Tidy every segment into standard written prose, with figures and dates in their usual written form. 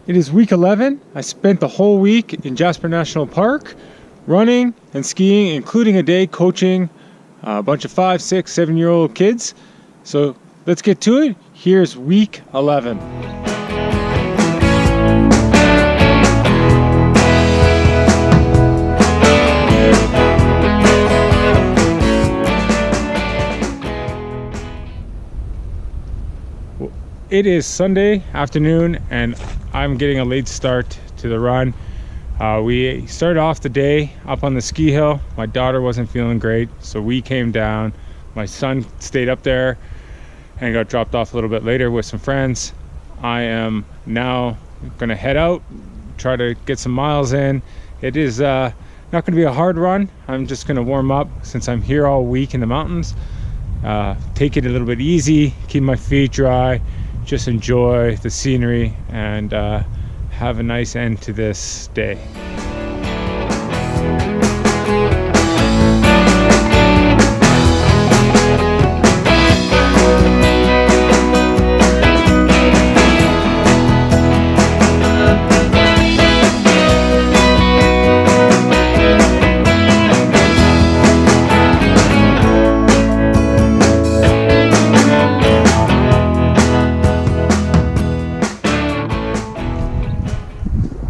It is week 11. I spent the whole week in Jasper National Park running and skiing, including a day coaching a bunch of 5, 6, 7-year-old kids. So let's get to it. Here's week 11. It is Sunday afternoon and I'm getting a late start to the run. We started off the day up on the ski hill. My daughter wasn't feeling great, so we came down. My son stayed up there and got dropped off a little bit later with some friends. I am now gonna head out, try to get some miles in. It is not gonna be a hard run. I'm just gonna warm up since I'm here all week in the mountains. Take it a little bit easy, keep my feet dry, just enjoy the scenery and have a nice end to this day.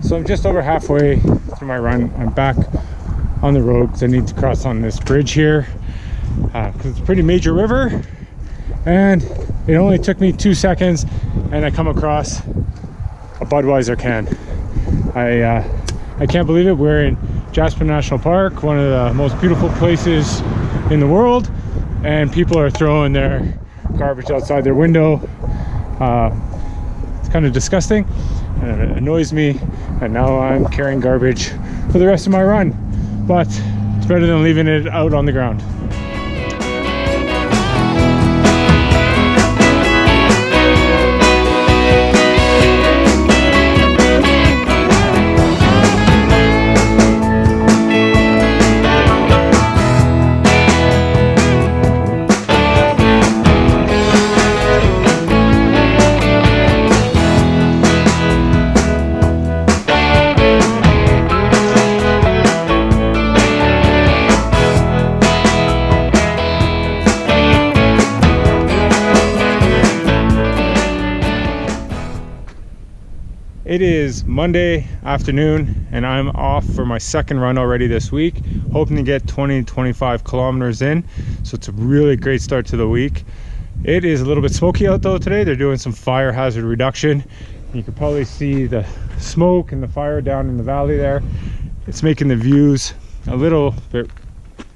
So I'm just over halfway through my run. I'm back on the road because I need to cross on this bridge here because it's a pretty major river, and it only took me 2 seconds and I come across a Budweiser can. I can't believe it. We're in Jasper National Park, one of the most beautiful places in the world, and people are throwing their garbage outside their window. It's kind of disgusting and it annoys me, and now I'm carrying garbage for the rest of my run, but it's better than leaving it out on the ground. It is Monday afternoon and I'm off for my second run already this week, hoping to get 20 to 25 kilometers in. So it's a really great start to the week. It is a little bit smoky out though today. They're doing some fire hazard reduction. You can probably see the smoke and the fire down in the valley there. It's making the views a little bit,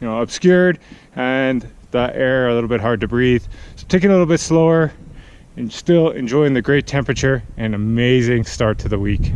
obscured, and the air a little bit hard to breathe. So taking a little bit slower and still enjoying the great temperature and amazing start to the week.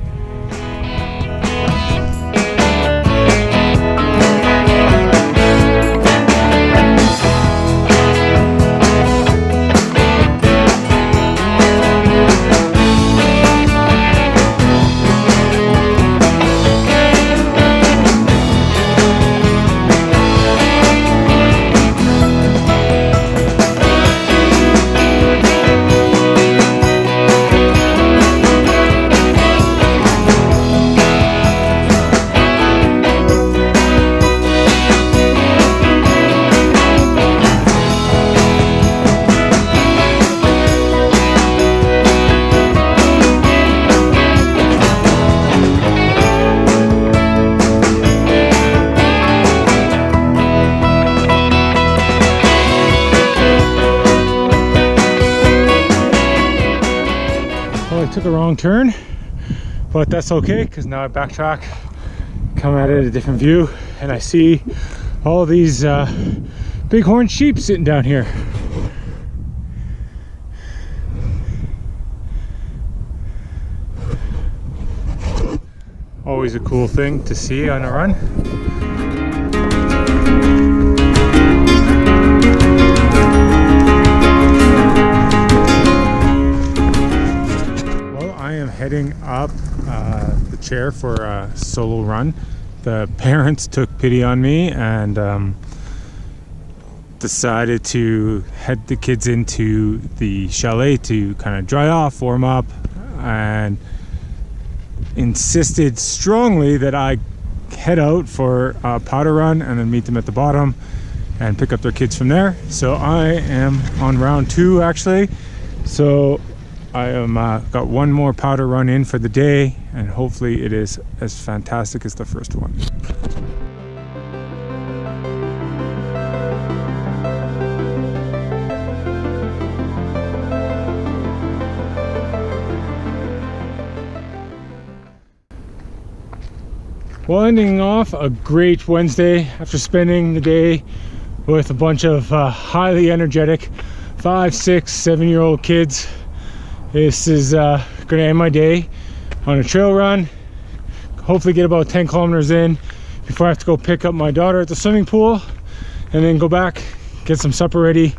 I took a wrong turn, but that's okay because now I backtrack, come at it at a different view, and I see all these bighorn sheep sitting down here. Always a cool thing to see on a run. Heading up the chair for a solo run. The parents took pity on me and decided to head the kids into the chalet to kind of dry off, warm up, and insisted strongly that I head out for a powder run and then meet them at the bottom and pick up their kids from there. So I am on round 2 actually. So I am got one more powder run in for the day, and hopefully it is as fantastic as the first one. Well, ending off a great Wednesday after spending the day with a bunch of highly energetic 5, 6, 7-year-old kids. This is gonna end my day on a trail run. Hopefully get about 10 kilometers in before I have to go pick up my daughter at the swimming pool, and then go back, get some supper ready,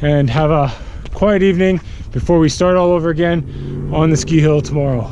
and have a quiet evening before we start all over again on the ski hill tomorrow.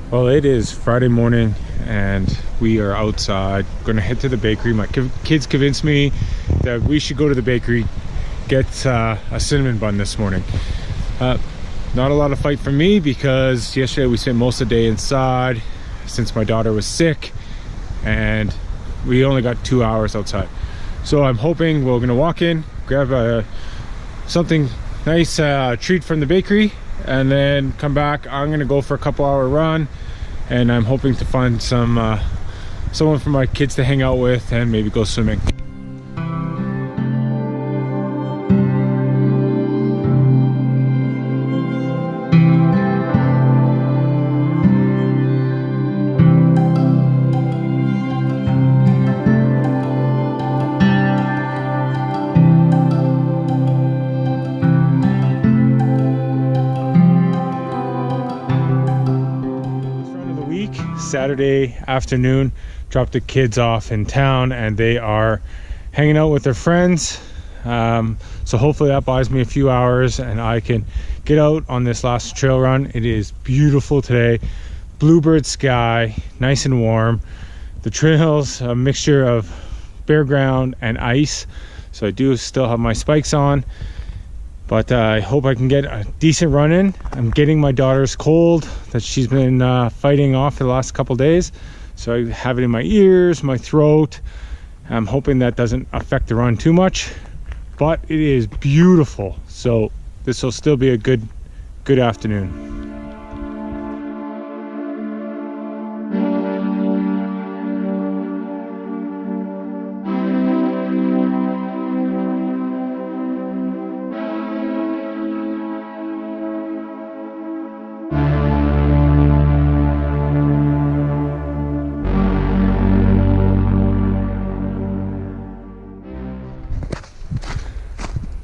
Well, it is Friday morning and we are outside, gonna head to the bakery. My kids convinced me that we should go to the bakery, get a cinnamon bun this morning. Not a lot of fight for me because yesterday we spent most of the day inside since my daughter was sick, and we only got 2 hours outside. So I'm hoping we're gonna walk in, grab something nice, treat from the bakery, and then come back. I'm gonna go for a couple-hour run, and I'm hoping to find someone for my kids to hang out with and maybe go swimming. Saturday afternoon, dropped the kids off in town and they are hanging out with their friends, so hopefully that buys me a few hours and I can get out on this last trail run. It is beautiful today, bluebird sky, nice and warm. The trail's a mixture of bare ground and ice, so I do still have my spikes on, but I hope I can get a decent run in. I'm getting my daughter's cold that she's been fighting off for the last couple days. So I have it in my ears, my throat. I'm hoping that doesn't affect the run too much, but it is beautiful. So this will still be a good afternoon.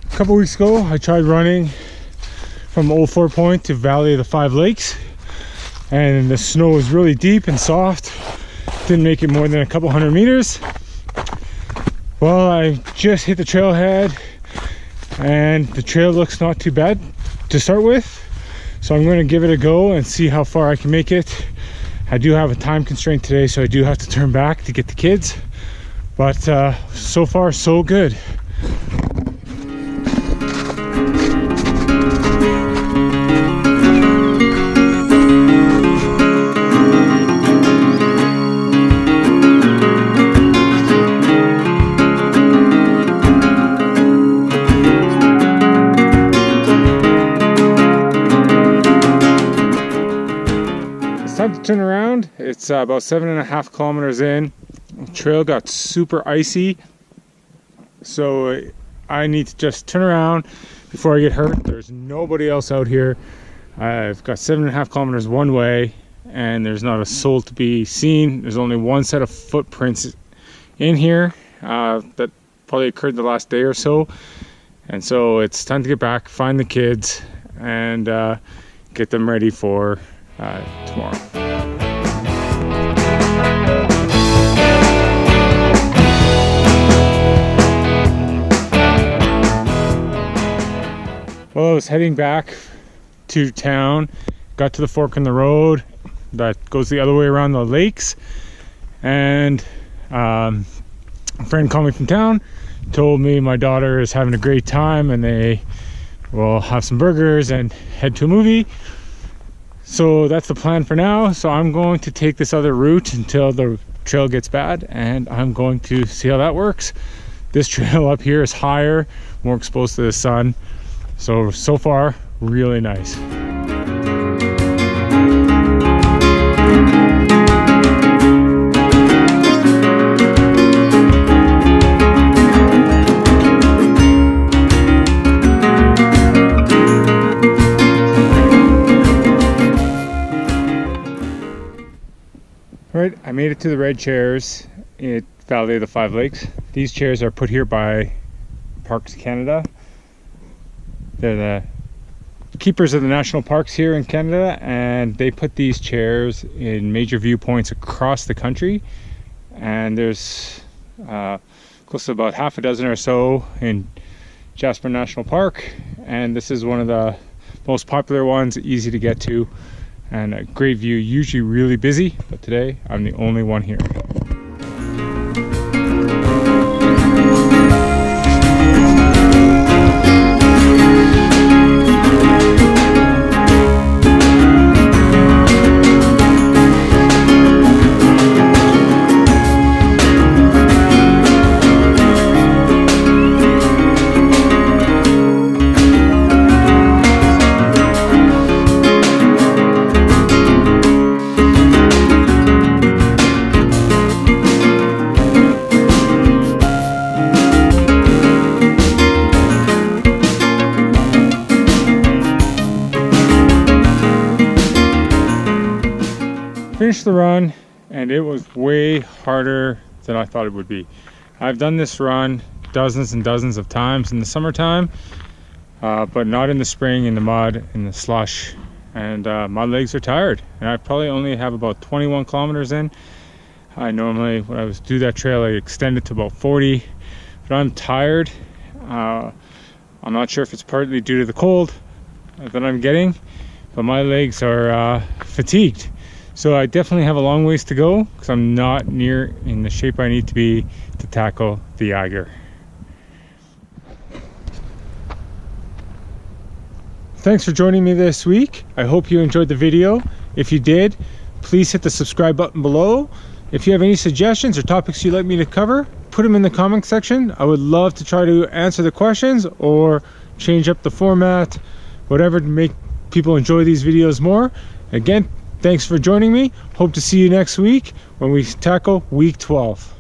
A couple weeks ago I tried running from Old Fort Point to Valley of the Five Lakes, and the snow was really deep and soft. Didn't make it more than a couple hundred meters. Well, I just hit the trailhead and the trail looks not too bad to start with, so I'm going to give it a go and see how far I can make it. I do have a time constraint today, so I do have to turn back to get the kids, but so far so good. Time to turn around. It's about 7.5 kilometers in. The trail got super icy, so I need to just turn around before I get hurt. There's nobody else out here. I've got 7.5 kilometers one way and there's not a soul to be seen. There's only one set of footprints in here that probably occurred the last day or so, And so it's time to get back, find the kids, and get them ready for tomorrow. Well, I was heading back to town, got to the fork in the road that goes the other way around the lakes, and a friend called me from town, told me my daughter is having a great time and they will have some burgers and head to a movie. So that's the plan for now. So I'm going to take this other route until the trail gets bad, and I'm going to see how that works. This trail up here is higher, more exposed to the sun. So far, really nice. Right, I made it to the red chairs at Valley of the Five Lakes. These chairs are put here by Parks Canada. They're the keepers of the national parks here in Canada, and they put these chairs in major viewpoints across the country. And there's close to about half a dozen or so in Jasper National Park, and this is one of the most popular ones, easy to get to, and a great view. Usually really busy, but today I'm the only one here. Finished the run, and it was way harder than I thought it would be. I've done this run dozens and dozens of times in the summertime, but not in the spring, in the mud, in the slush, and my legs are tired. And I probably only have about 21 kilometers in. I normally, when I do that trail, I extend it to about 40, but I'm tired. I'm not sure if it's partly due to the cold that I'm getting, but my legs are fatigued. So I definitely have a long ways to go because I'm not near in the shape I need to be to tackle the Eiger. Thanks for joining me this week. I hope you enjoyed the video. If you did, please hit the subscribe button below. If you have any suggestions or topics you'd like me to cover, put them in the comment section. I would love to try to answer the questions or change up the format, whatever to make people enjoy these videos more. Again, thanks for joining me. Hope to see you next week when we tackle week 12.